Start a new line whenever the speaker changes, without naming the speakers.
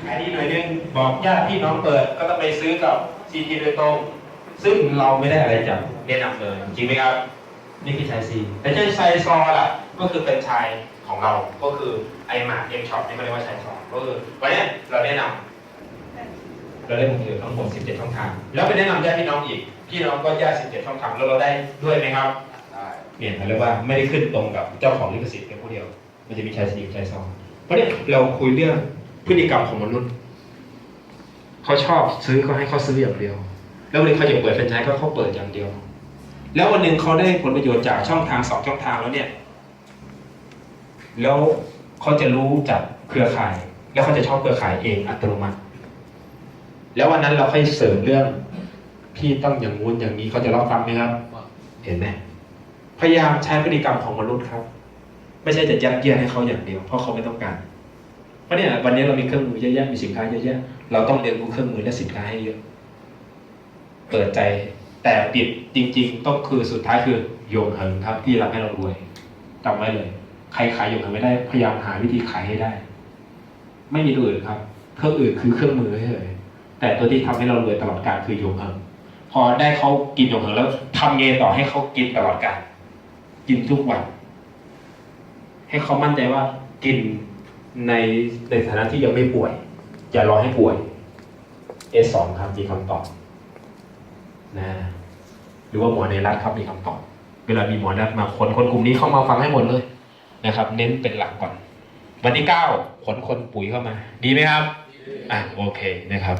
อันนี้หน่อยนึงบอกญาติพี่น้องเปิดก็ต้องไปซื้อกับซีทีโดยตรงซึ่งเราไม่ได้อะไรจากแนะนำเลยจริงไหมครับนี่คือชายซีแต่เจ้าชายซอล่ะก็คือเป็นชายของเราก็คือไอมาร์เอ็มช็อปนี่ก็เรียกว่าชายซอก็คือวันนี้เราแนะนำเราได้มือถือทั้งหมด17ช่องทางแล้วไปแนะนำญาติพี่น้องอีกพี่น้องก็ญาติ17ช่องทางแล้วเราได้ด้วยไหมครับได้เนี่ยเขาเรียกว่าไม่ได้ขึ้นตรงกับเจ้าของลิขสิทธิ์แค่ผู้เดียวมันจะมีชายซีกับชายซอเพราะเนี่ยเราคุยเรื่องพฤติกรรมของมนุษย์เขาชอบซื้อก็ให้เขาซื้ออย่างเดียวแล้ววันนี้เขาจะเปิดแฟรนไชส์ก็เขาเปิดอย่างเดียวแล้ววันหนึ่งเขาได้ผลประโยชน์จากช่องทาง2ช่องทางแล้วเนี่ยแล้วเขาจะรู้จากเครือข่ายแล้วเขาจะชอบเครือข่ายเองอัตโนมัติแล้ววันนั้นเราค่อยเสริมเรื่องพี่ต้องอย่างงู้นอย่างนี้เขาจะรับฟังไหมครับเห็นไหมพยายามใช้พฤติกรรมของมนุษย์ครับไม่ใช่จะยัดเยียดให้เขาอย่างเดียวเพราะเขาไม่ต้องการเพราะเนี่ยวันนี้เรามีเครื่องมือเยอะแยะมีสินค้าเยอะแยะเราต้องเรียนรู้เครื่องมือและสินค้าให้เยอะเปิดใจแต่ปิดจริงๆต้องคือสุดท้ายคือโยงเหิงครับที่ทำให้เรารวยจำไว้เลยใครขายโยงเหิงไม่ได้พยายามหาวิธีขายให้ได้ไม่มีตัวอื่นครับเครื่องอื่นคือเครื่องมือเฉยแต่ตัวที่ทำให้เรารวยตลอดกาลคือโยงเหิงพอได้เขากินโยงเหิงแล้วทำเงต่อให้เขากินตลอดกาลกินทุกวันให้เขามั่นใจว่ากินในฐานะที่ยังไม่ป่วยอย่ารอให้ป่วย S2 ครับมีคำตอบนะหรือว่าหมอในรัฐครับมีคำตอบเวลามีหมอนัดมาคนกลุ่มนี้เข้ามาฟังให้หมดเลยนะครับเน้นเป็นหลักก่อนวันที่9คนปุ๋ยเข้ามาดีไหมครับโอเคนะครับ